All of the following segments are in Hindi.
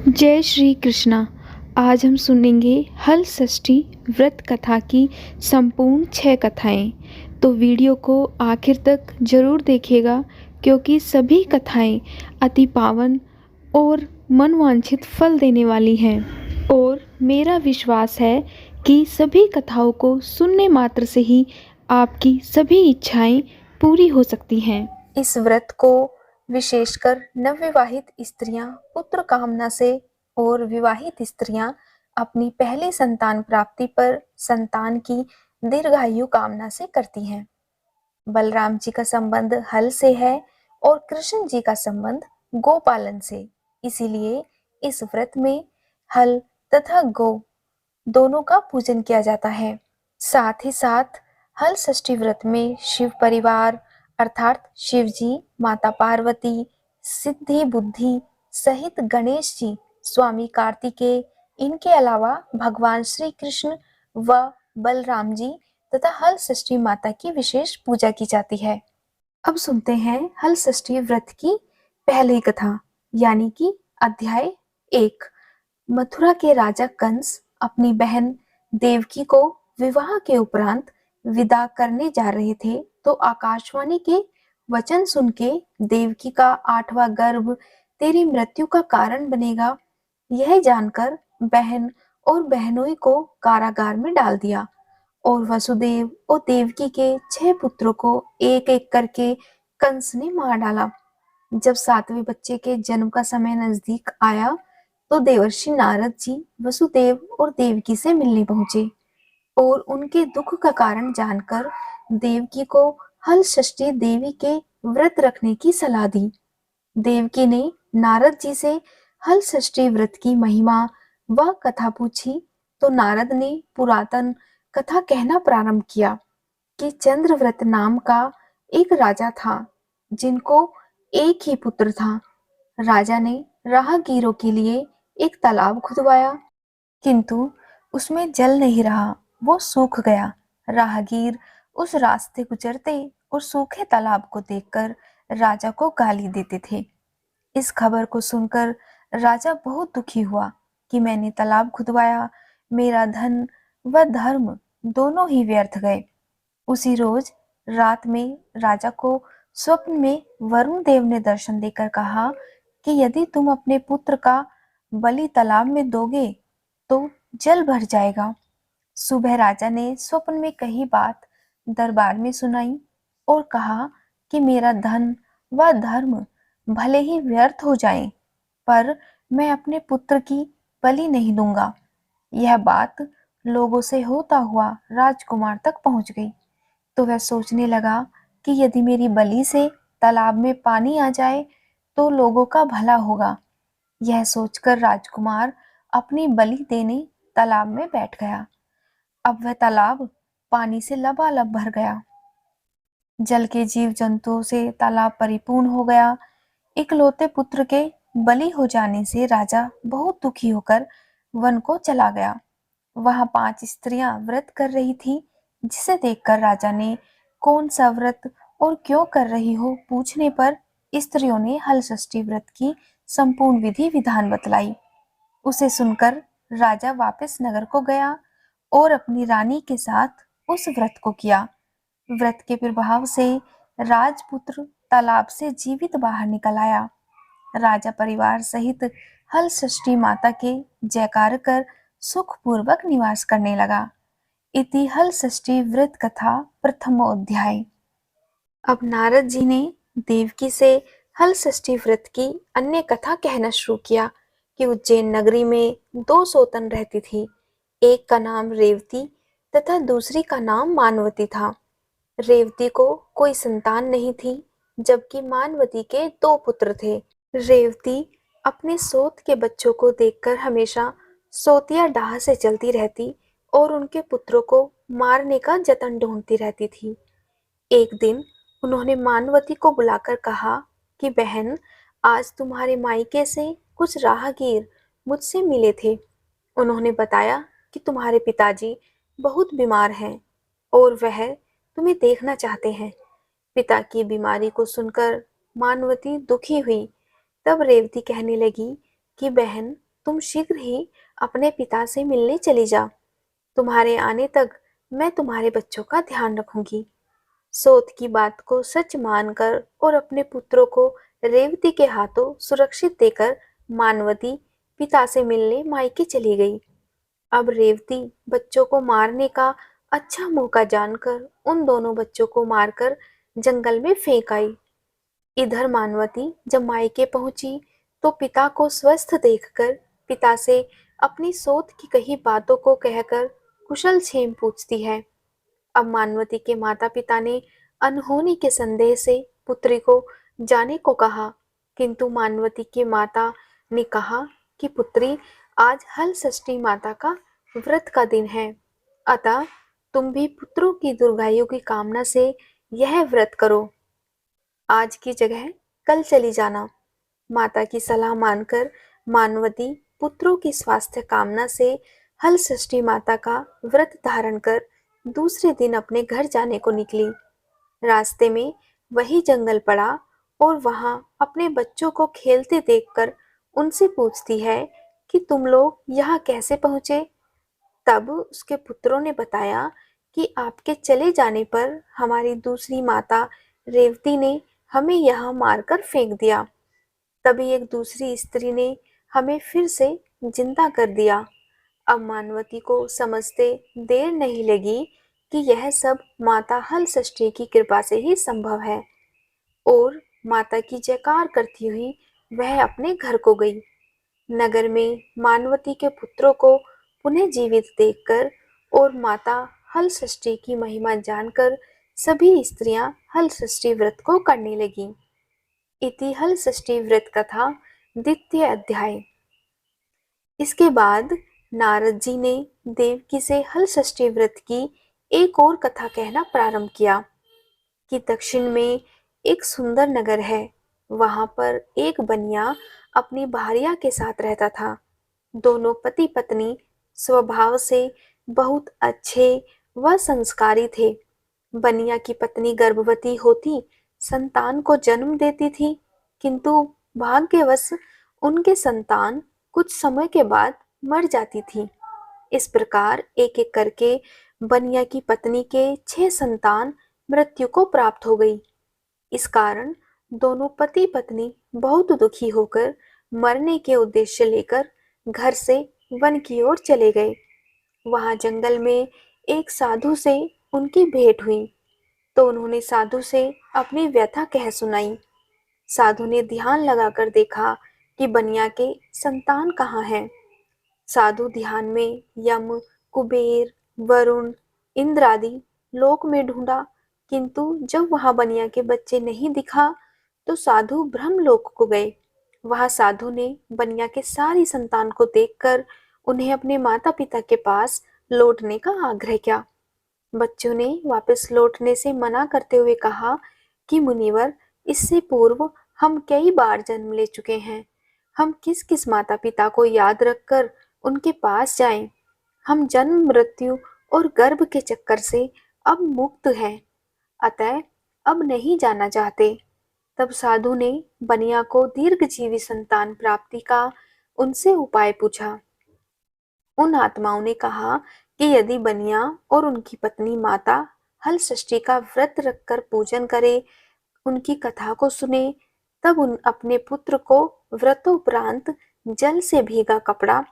जय श्री कृष्णा। आज हम सुनेंगे हल षष्ठी व्रत कथा की संपूर्ण 6 कथाएं। तो वीडियो को आखिर तक जरूर देखिएगा क्योंकि सभी कथाएं अति पावन और मनवांछित फल देने वाली हैं। और मेरा विश्वास है कि सभी कथाओं को सुनने मात्र से ही आपकी सभी इच्छाएं पूरी हो सकती हैं। इस व्रत को विशेषकर नवविवाहित स्त्रियां पुत्र कामना से और विवाहित स्त्रियां अपनी पहली संतान प्राप्ति पर संतान की दीर्घायु कामना से करती हैं। बलराम जी का संबंध हल से है और कृष्ण जी का संबंध गोपालन से, इसीलिए इस व्रत में हल तथा गो दोनों का पूजन किया जाता है। साथ ही साथ हल षष्ठी व्रत में शिव परिवार अर्थात शिव जी, माता पार्वती, सिद्धि बुद्धि सहित गणेश जी, स्वामी कार्तिकेय, इनके अलावा भगवान श्री कृष्ण व बलराम जी तथा हल षष्ठी माता की विशेष पूजा की जाती है। अब सुनते हैं हल षष्ठी व्रत की पहली कथा यानी कि अध्याय 1। मथुरा के राजा कंस अपनी बहन देवकी को विवाह के उपरांत विदा करने जा रहे थे तो आकाशवाणी के वचन सुन के देवकी का 8वां गर्भ तेरी मृत्यु का कारण बनेगा, यह जानकर बहन और बहनोई को कारागार में डाल दिया और वसुदेव और देवकी के 6 पुत्रों को एक एक करके कंस ने मार डाला। जब 7वें बच्चे के जन्म का समय नजदीक आया तो देवर्षि नारद जी वसुदेव और देवकी से मिलने पहुंचे और उनके दुख का कारण जानकर देवकी को हल षष्ठी देवी के व्रत रखने की सलाह दी। देवकी ने नारद जी से हल षष्ठी व्रत की महिमा व कथा पूछी तो नारद ने पुरातन कथा कहना प्रारंभ किया कि चंद्रव्रत नाम का एक राजा था जिनको एक ही पुत्र था। राजा ने राहगीरों के लिए एक तालाब खुदवाया किंतु उसमें जल नहीं रहा, वो सूख गया। राहगीर उस रास्ते गुजरते और सूखे तालाब को देखकर राजा को गाली देते थे। इस खबर को सुनकर राजा बहुत दुखी हुआ कि मैंने तालाब खुदवाया, मेरा धन व धर्म दोनों ही व्यर्थ गए। उसी रोज रात में राजा को स्वप्न में वरुण देव ने दर्शन देकर कहा कि यदि तुम अपने पुत्र का बलि तालाब में दोगे तो जल भर जाएगा। सुबह राजा ने स्वप्न में कही बात दरबार में सुनाई और कहा कि मेरा धन व धर्म भले ही व्यर्थ हो जाएं, पर मैं अपने पुत्र की बलि नहीं दूंगा। यह बात लोगों से होता हुआ राजकुमार तक पहुंच गई तो वह सोचने लगा कि यदि मेरी बलि से तालाब में पानी आ जाए तो लोगों का भला होगा। यह सोचकर राजकुमार अपनी बलि देने तालाब में बैठ गया। अब वह तालाब पानी से लबालब भर गया। जल के जीव जंतुओं से तालाब परिपूर्ण हो गया। इकलौते पुत्र के बलि हो जाने से राजा बहुत दुखी होकर वन को चला गया। वहां 5 स्त्रियां व्रत कर रही थी, जिसे देखकर राजा ने कौन सा व्रत और क्यों कर रही हो पूछने पर स्त्रियों ने हल षष्ठी व्रत की संपूर्ण विधि विधान बतलाई। उसे सुनकर राजा वापस नगर को गया और अपनी रानी के साथ उस व्रत को किया। व्रत के प्रभाव से राजपुत्र तालाब से जीवित बाहर निकल आया। राजा परिवार सहित हल षष्ठी माता के जयकार कर सुखपूर्वक निवास करने लगा। इति हल षष्ठी व्रत कथा प्रथमोध्याय। अब नारद जी ने देवकी से हल षष्ठी व्रत की अन्य कथा कहना शुरू किया कि उज्जैन नगरी में 2 सौतन रहती थी। एक का नाम रेवती तथा दूसरी का नाम मानवती था। रेवती को कोई संतान नहीं थी, जबकि मानवती के 2 पुत्र थे। रेवती अपने सोत के बच्चों को देखकर हमेशा सोतिया डाह से चलती रहती और उनके पुत्रों को मारने का जतन ढूंढती रहती थी। एक दिन उन्होंने मानवती को बुलाकर कहा कि बहन, आज तुम्हारे मायके से कुछ राहगीर मुझसे मिले थे। उन्होंने बताया कि तुम्हारे पिताजी बहुत बीमार हैं और वह तुम्हें देखना चाहते हैं। पिता की बीमारी को सुनकर मानवती दुखी हुई। तब रेवती कहने लगी कि बहन, तुम शीघ्र ही अपने पिता से मिलने चली जा। तुम्हारे आने तक मैं तुम्हारे बच्चों का ध्यान रखूंगी। सोत की बात को सच मानकर और अपने पुत्रों को रेवती के हाथों सुरक्षित देकर मानवती पिता से मिलने मायके चली गई। अब रेवती बच्चों को मारने का अच्छा मौका जानकर उन दोनों बच्चों को मारकर जंगल में फेंक आई। इधर मानवती जब मायके पहुंची तो पिता को स्वस्थ देखकर पिता से अपनी सोच की कही बातों को कहकर कुशल क्षेम पूछती है। अब मानवती के माता पिता ने अनहोनी के संदेह से पुत्री को जाने को कहा, किंतु मानवती के माता ने कहा कि पुत्री, आज हल षष्ठी माता का व्रत का दिन है, अतः तुम भी पुत्रों की दीर्घायु की कामना से यह व्रत करो। आज की जगह कल चली जाना। माता की सलाह मानकर मानवती पुत्रों की स्वास्थ्य कामना से हल षष्ठी माता का व्रत धारण कर दूसरे दिन अपने घर जाने को निकली। रास्ते में वही जंगल पड़ा और वहां अपने बच्चों को खेलते देखकर उनसे पूछती है कि तुम लोग यहाँ कैसे पहुंचे। तब उसके पुत्रों ने बताया कि आपके चले जाने पर हमारी दूसरी माता रेवती ने हमें यहाँ मारकर फेंक दिया। तभी एक दूसरी स्त्री ने हमें फिर से जिंदा कर दिया। अब मानवती को समझते देर नहीं लगी कि यह सब माता हल षष्ठी की कृपा से ही संभव है, और माता की जयकार करती हुई वह अपने घर को गई। नगर में मानवती के पुत्रों को पुनः जीवित देखकर और माता हल षष्ठी की महिमा जानकर सभी स्त्रियां हल षष्ठी व्रत को करने लगीं। इति हल षष्ठी व्रत कथा द्वितीय अध्याय। इसके बाद नारद जी ने देवकी से हल षष्ठी व्रत की एक और कथा कहना प्रारंभ किया कि दक्षिण में एक सुंदर नगर है। वहां पर एक बनिया अपनी भार्या के साथ रहता था। दोनों पति पत्नी स्वभाव से बहुत अच्छे व संस्कारी थे। बनिया की पत्नी गर्भवती होती संतान को जन्म देती थी, किंतु भाग्यवश उनके संतान कुछ समय के बाद मर जाती थी। इस प्रकार एक एक करके बनिया की पत्नी के 6 संतान मृत्यु को प्राप्त हो गई। इस कारण दोनों पति पत्नी बहुत दुखी होकर मरने के उद्देश्य लेकर घर से वन की ओर चले गए। वहां जंगल में एक साधु से उनकी भेंट हुई तो उन्होंने साधु से अपनी व्यथा कह सुनाई। साधु ने ध्यान लगाकर देखा कि बनिया के संतान कहाँ हैं। साधु ध्यान में यम, कुबेर, वरुण, इंद्र आदि लोक में ढूंढा, किंतु जब वहां बनिया के बच्चे नहीं दिखा तो साधु ब्रह्मलोक को गए। वहां साधु ने बनिया के सारी संतान को देखकर उन्हें अपने माता पिता के पास लौटने का आग्रह किया। बच्चों ने वापस लौटने से मना करते हुए कहा कि मुनिवर, इससे पूर्व हम कई बार जन्म ले चुके हैं। हम किस किस माता पिता को याद रखकर उनके पास जाएं। हम जन्म मृत्यु और गर्भ के चक्कर से अब मुक्त हैं, अतः अब नहीं जाना चाहते। तब साधु ने बनिया को दीर्घजीवी संतान प्राप्ति का उनसे उपाय पूछा। उन आत्माओं ने कहा कि यदि बनिया और उनकी पत्नी माता हल षष्ठी का व्रत रखकर पूजन करे, उनकी कथा को सुने, तब उन अपने पुत्र को व्रतोपरांत जल से भीगा कपड़ा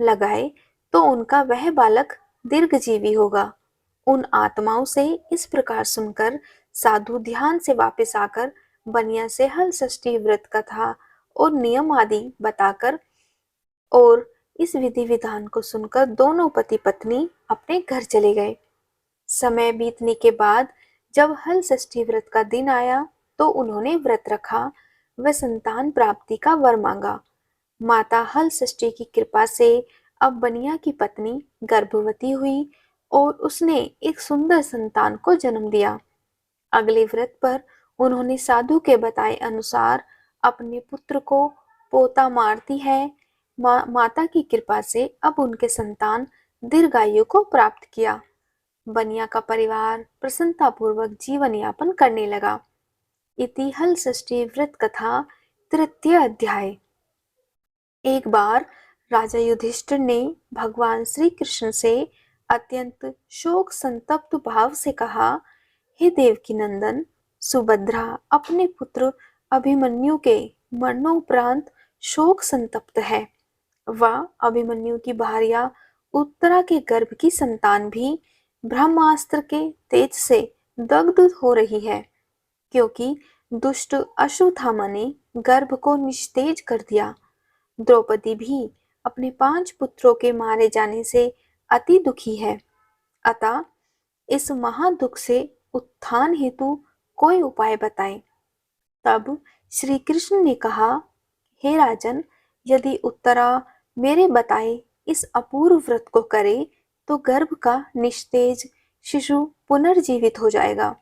लगाए तो उनका वह बालक दीर्घजीवी होगा। उन आत्माओं से इस प्रकार सुनकर साधु ध्यान से वापस आकर बनिया से हल षष्ठी व्रत कथा और नियम आदि बताकर और इस विधि विधान को सुनकर दोनों पति पत्नी अपने घर चले गए। समय बीतने के बाद जब हल षष्ठी व्रत का दिन आया तो उन्होंने व्रत रखा व संतान प्राप्ति का वर मांगा। माता हल षष्ठी की कृपा से अब बनिया की पत्नी गर्भवती हुई और उसने एक सुंदर संतान को जन्म दिया। अगले व्रत पर उन्होंने साधु के बताए अनुसार अपने पुत्र को पोता मारती है। माता की कृपा से अब उनके संतान दीर्घायु को प्राप्त किया। बनिया का परिवार प्रसन्नतापूर्वक जीवन यापन करने लगा। इति हल षष्ठी व्रत कथा तृतीय अध्याय। एक बार राजा युधिष्ठिर ने भगवान श्री कृष्ण से अत्यंत शोक संतप्त भाव से कहा, हे देवकी नंदन, सुभद्रा अपने पुत्र अभिमन्यु के मरणोपरांत शोक संतप्त है। वह अभिमन्यु की भार्या उत्तरा के गर्भ की संतान भी ब्रह्मास्त्र के तेज से दग्ध हो रही है, क्योंकि दुष्ट अश्वत्थामा ने गर्भ को निस्तेज कर दिया। द्रौपदी भी अपने 5 पुत्रों के मारे जाने से अति दुखी है। अतः इस महादुख से उत्थान हेतु कोई उपाय बताएं। तब श्री कृष्ण ने कहा, हे राजन, यदि उत्तरा मेरे बताए इस अपूर्व व्रत को करे तो गर्भ का निस्तेज शिशु पुनर्जीवित हो जाएगा।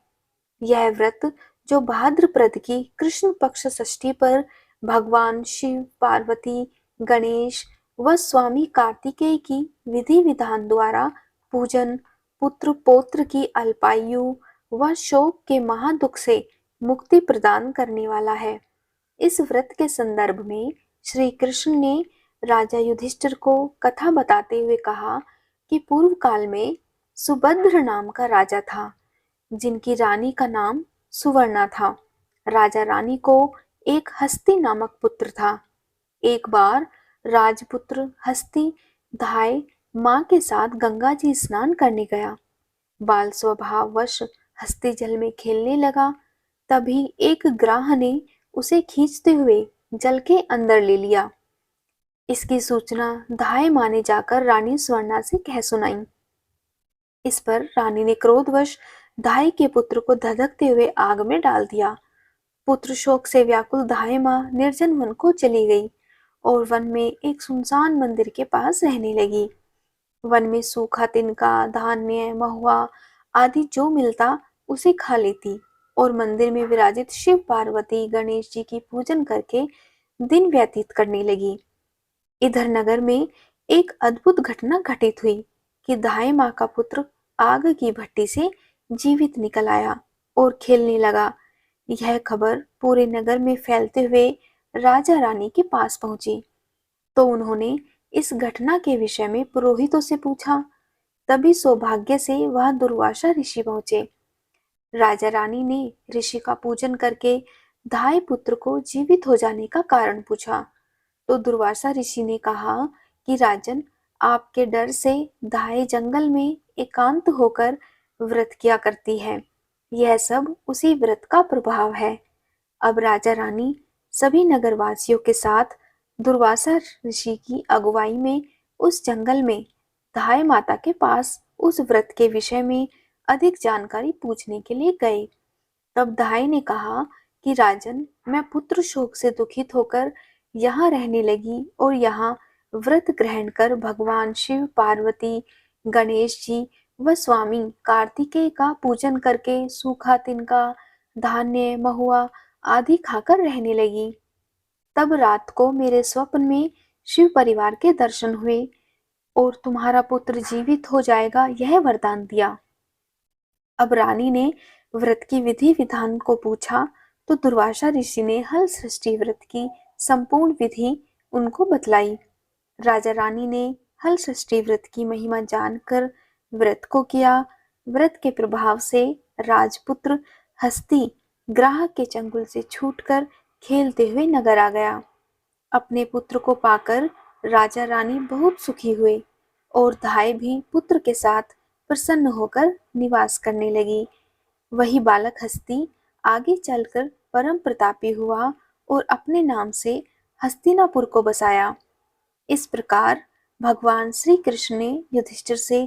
यह व्रत जो भाद्रपद की कृष्ण पक्ष षष्ठी पर भगवान शिव, पार्वती, गणेश व स्वामी कार्तिकेय की विधि विधान द्वारा पूजन पुत्र पौत्र की अल्पायु व शोक के महादुख से मुक्ति प्रदान करने वाला है। इस व्रत के संदर्भ में श्री कृष्ण ने राजा युधिष्ठिर को कथा बताते हुए कहा कि पूर्व काल में सुभद्र नाम का राजा था, जिनकी रानी का नाम सुवर्णा था। राजा रानी को एक हस्ती नामक पुत्र था। एक बार राजपुत्र हस्ती धाय मां के साथ गंगा जी स्नान करने गया। बाल स्वभाववश हस्ती जल में खेलने लगा। तभी एक ग्राह ने उसे खींचते हुए जल के अंदर ले लिया। इसकी सूचना धाय मां ने जाकर रानी स्वर्णा से कह सुनाई। इस पर रानी ने क्रोधवश धाय के पुत्र को धधकते हुए आग में डाल दिया। पुत्र शोक से व्याकुल धाय मां निर्जन वन को चली गई और वन में एक सुनसान मंदिर के पास रहने लगी। वन में सूखा तिनका, धान्य, महुआ आदि जो मिलता उसे खा लेती और मंदिर में विराजित शिव, पार्वती, गणेश जी की पूजन करके दिन व्यतीत करने लगी। इधर नगर में एक अद्भुत घटना घटित हुई कि धाय मां का पुत्र आग की भट्टी से जीवित निकल आया और खेलने लगा। यह खबर पूरे नगर में फैलते हुए राजा रानी के पास पहुंची, तो उन्होंने इस घटना के विषय में पुरोहितों से पूछा। तभी सौभाग्य से वह दुर्वासा ऋषि पहुंचे। राजा रानी ने ऋषि का पूजन करके धाय पुत्र को जीवित हो जाने का कारण पूछा, तो दुर्वासा ऋषि ने कहा कि राजन, आपके डर से धाय जंगल में एकांत होकर व्रत किया करती है। यह सब उसी व्रत का प्रभाव है। अब राजा रानी सभी नगरवासियों के साथ दुर्वासा ऋषि की अगुवाई में उस जंगल में धाय माता के पास उस व्रत के विषय में अधिक जानकारी पूछने के लिए गए। तब धाय ने कहा कि राजन, मैं पुत्र शोक से दुखित होकर यहाँ रहने लगी और यहाँ व्रत ग्रहण कर भगवान शिव, पार्वती, गणेश जी व स्वामी कार्तिकेय का पूजन करके सूखा तिनका, धान्य, महुआ आदि खाकर रहने लगी। तब रात को मेरे स्वप्न में शिव परिवार के दर्शन हुए और तुम्हारा पुत्र जीवित हो जाएगा, यह वरदान दिया। अब रानी ने व्रत की विधि विधान को पूछा, तो दुर्वासा ऋषि ने हल सृष्टि व्रत की संपूर्ण विधि उनको बतलाई। राजा रानी ने हल सृष्टि व्रत की महिमा जानकर व्रत को किया। व्रत के प्रभाव से राजपुत्र हस्ती ग्राह के चंगुल से छूटकर खेलते हुए नगर आ गया। अपने पुत्र को पाकर राजा रानी बहुत सुखी हुए और धाय भी पुत्र के साथ प्रसन्न होकर निवास करने लगी। वही बालक हस्ती आगे चलकर परम प्रतापी हुआ और अपने नाम से हस्तिनापुर को बसाया। इस प्रकार भगवान श्री कृष्ण ने युधिष्ठिर से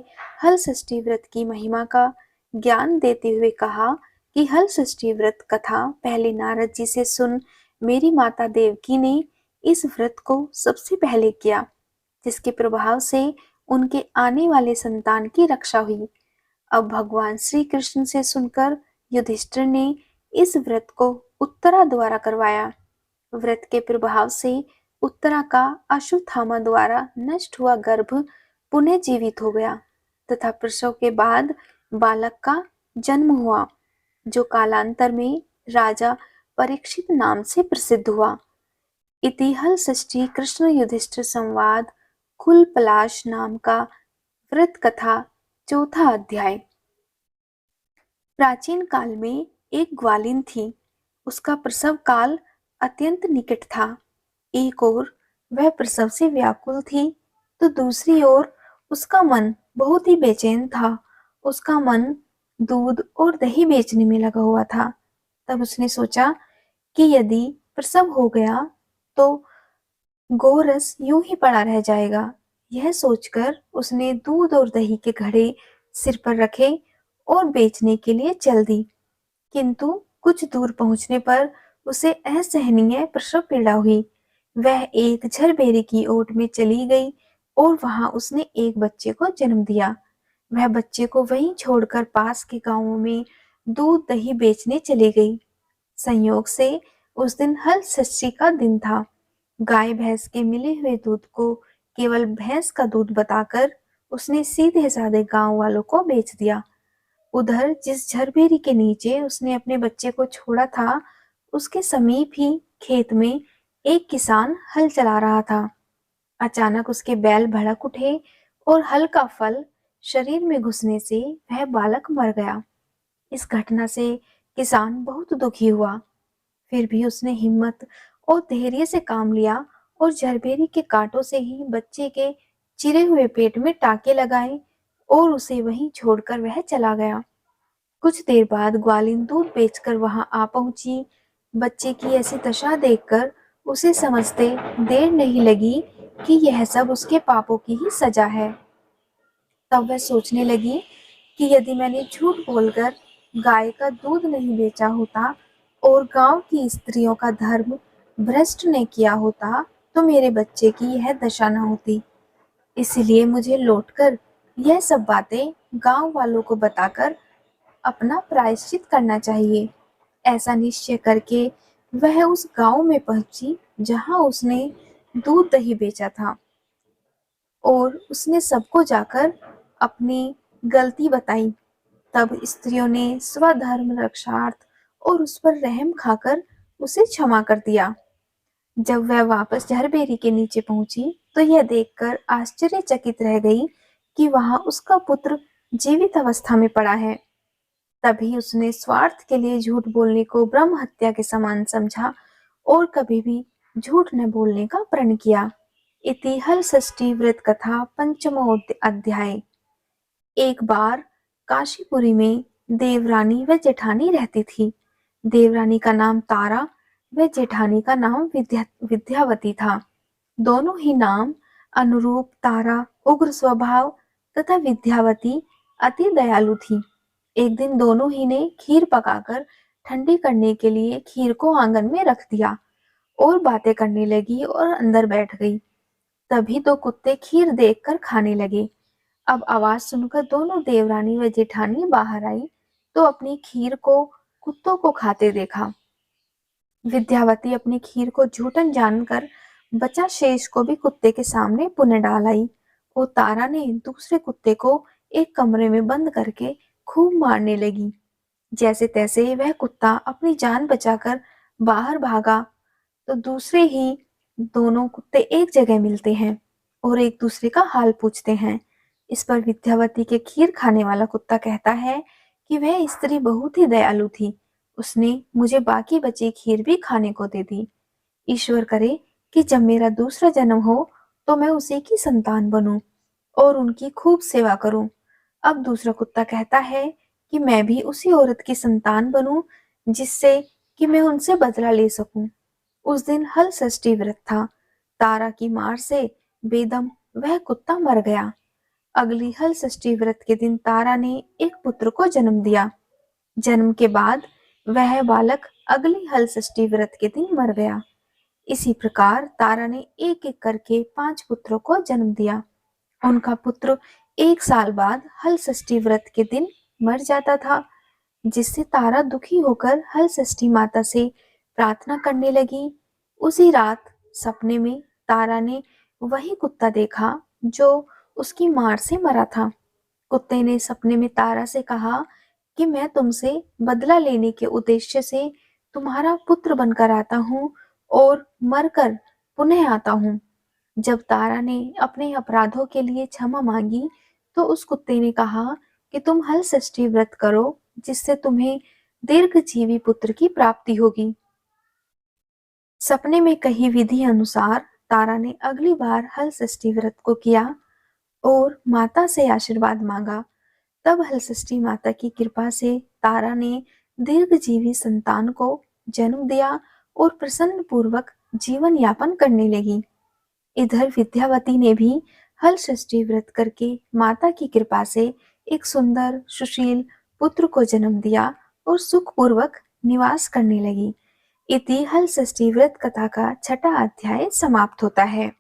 हल षष्ठी व्रत की महिमा का ज्ञान देते हुए कहा कि हल षष्ठी व्रत कथा पहले नारद जी से सुन मेरी माता देवकी ने इस व्रत को सबसे पहले किया, जिसके प्रभाव से उनके आने वाले संतान की रक्षा हुई। अब भगवान श्री कृष्ण से सुनकर युधिष्ठिर ने इस व्रत को उत्तरा द्वारा करवाया। व्रत के प्रभाव से उत्तरा का अश्वत्थामा द्वारा नष्ट हुआ गर्भ पुनः जीवित हो गया तथा प्रसव के बाद बालक का जन्म हुआ, जो कालांतर में राजा परीक्षित नाम से प्रसिद्ध हुआ। इति हल षष्ठी कृष्ण युधिष्ठिर संवाद कुल पलाश नाम का व्रत कथा चौथा अध्याय। प्राचीन काल में एक ग्वालिन थी। उसका प्रसव काल अत्यंत निकट था। एक ओर वह प्रसव से व्याकुल थी, तो दूसरी ओर उसका मन बहुत ही बेचैन था। उसका मन दूध और दही बेचने में लगा हुआ था। तब उसने सोचा कि यदि प्रसव हो गया तो गोरस यूं ही पड़ा रह जाएगा। यह सोचकर उसने दूध और दही के घड़े सिर पर रखे और बेचने के लिए चल दी। किंतु कुछ दूर पहुंचने पर उसे असहनीय प्रसव पीड़ा हुई। वह एक झरबेरी की ओट में चली गई और वहां उसने एक बच्चे को जन्म दिया। वह बच्चे को वहीं छोड़कर पास के गांवों में दूध दही बेचने चली गई। संयोग से उस दिन हल षष्ठी का दिन था। गाय भैंस के मिले हुए दूध को केवल भैंस का दूध बताकर उसने सीधे साधे गांव वालों को बेच दिया। उधर जिस झरबेरी के नीचे उसने अपने बच्चे को छोड़ा था, उसके समीप ही खेत में एक किसान हल चला रहा था। अचानक उसके बैल भड़क उठे और हल का फल शरीर में घुसने से वह बालक मर गया। इस घटना से किसान बहुत दुखी हुआ। फिर भी उसने हिम्मत और धैर्य से काम लिया और झरबेरी के कांटों से ही बच्चे के चिरे हुए पेट में टाके लगाए और उसे वहीं छोड़कर वह चला गया। कुछ देर बाद ग्वालिन दूध बेचकर वहां आ पहुंची। बच्चे की ऐसी दशा देखकर उसे समझते देर नहीं लगी कि यह सब उसके पापों की ही सजा है। तब वह सोचने लगी कि यदि मैंने झूठ बोलकर गाय का दूध नहीं बेचा होता और गांव की स्त्रियों का धर्म भ्रष्ट नहीं किया होता, तो मेरे बच्चे की यह दशा न होती। इसलिए मुझे लौटकर यह सब बातें गांव वालों को बताकर अपना प्रायश्चित करना चाहिए। ऐसा निश्चय करके वह उस गांव में पहुंची जहां उसने दूध दही बेचा था और उसने सबको जाकर अपनी गलती बताई। तब स्त्रियों ने स्वधर्म रक्षार्थ और उस पर रहम खाकर उसे क्षमा कर दिया। जब वह वापस झरबेरी के नीचे पहुंची तो यह देखकर आश्चर्यचकित रह गई कि वहां उसका पुत्र जीवित अवस्था में पड़ा है। तभी उसने स्वार्थ के लिए झूठ बोलने को ब्रह्म हत्या के समान समझा और कभी भी झूठ न बोलने का प्रण किया। इति हल षष्ठी व्रत कथा पंचमो अध्याय। एक बार काशीपुरी में देवरानी व जेठानी रहती थी। देवरानी का नाम तारा व जेठानी का नाम विद्यावती था। दोनों ही नाम अनुरूप तारा उग्र स्वभाव तथा विद्यावती अति दयालु थी। एक दिन दोनों ही ने खीर पकाकर ठंडी करने के लिए खीर को आंगन में रख दिया और बातें करने लगी और अंदर बैठ गई। तभी दो कुत्ते खीर देखकर खाने लगे। अब आवाज सुनकर दोनों देवरानी व जेठानी बाहर आई तो अपनी खीर को कुत्तों को खाते देखा। विद्यावती अपनी खीर को झूठन जानकर बचा शेष को भी कुत्ते के सामने पुनः डाल आई और तारा ने दूसरे कुत्ते को एक कमरे में बंद करके खूब मारने लगी। जैसे तैसे वह कुत्ता अपनी जान बचाकर बाहर भागा तो दूसरे ही दोनों कुत्ते एक जगह मिलते हैं और एक दूसरे का हाल पूछते हैं। इस पर विद्यावती के खीर खाने वाला कुत्ता कहता है कि वह स्त्री बहुत ही दयालु थी, उसने मुझे बाकी बची खीर भी खाने को दे दी। ईश्वर करे कि जब मेरा दूसरा जन्म हो तो मैं उसी की संतान बनूं और उनकी खूब सेवा करूं। अब दूसरा कुत्ता कहता है कि मैं भी उसी औरत की संतान बनूं जिससे कि मैं उनसे बदला ले सकूं। उस दिन हल षष्ठी व्रत था। तारा की मार से बेदम वह कुत्ता मर गया। अगली हल षष्ठी व्रत के दिन तारा ने एक पुत्र को जन्म दिया। जन्म के बाद वह बालक अगली हल षष्ठी व्रत के दिन मर गया। इसी प्रकार तारा ने एक एक करके 5 पुत्रों को जन्म दिया। उनका पुत्र 1 साल बाद हल षष्ठी व्रत के दिन मर जाता था, जिससे तारा दुखी होकर हल षष्ठी माता से प्रार्थना करने लगी। उसी रात सपने में तारा ने वही कुत्ता देखा जो उसकी मार से मरा था। कुत्ते ने सपने में तारा से कहा कि मैं तुमसे बदला लेने के उद्देश्य से तुम्हारा पुत्र बनकर आता हूँ और मरकर पुनः आता हूँ। जब तारा ने अपने अपराधों के लिए क्षमा मांगी, तो उस कुत्ते ने कहा कि तुम हल षष्ठी व्रत करो, जिससे तुम्हें दीर्घजीवी पुत्र की प्राप्ति होगी। सपने में कही विधि अनुसार तारा ने अगली बार हल षष्ठी व्रत को किया और माता से आशीर्वाद मांगा। तब हलषष्ठी माता की कृपा से तारा ने दीर्घजीवी संतान को जन्म दिया और प्रसन्न पूर्वक जीवन यापन करने लगी। इधर विद्यावती ने भी हलषष्ठी व्रत करके माता की कृपा से एक सुंदर सुशील पुत्र को जन्म दिया और सुखपूर्वक निवास करने लगी। इति हलषष्ठी व्रत कथा का छठा अध्याय समाप्त होता है।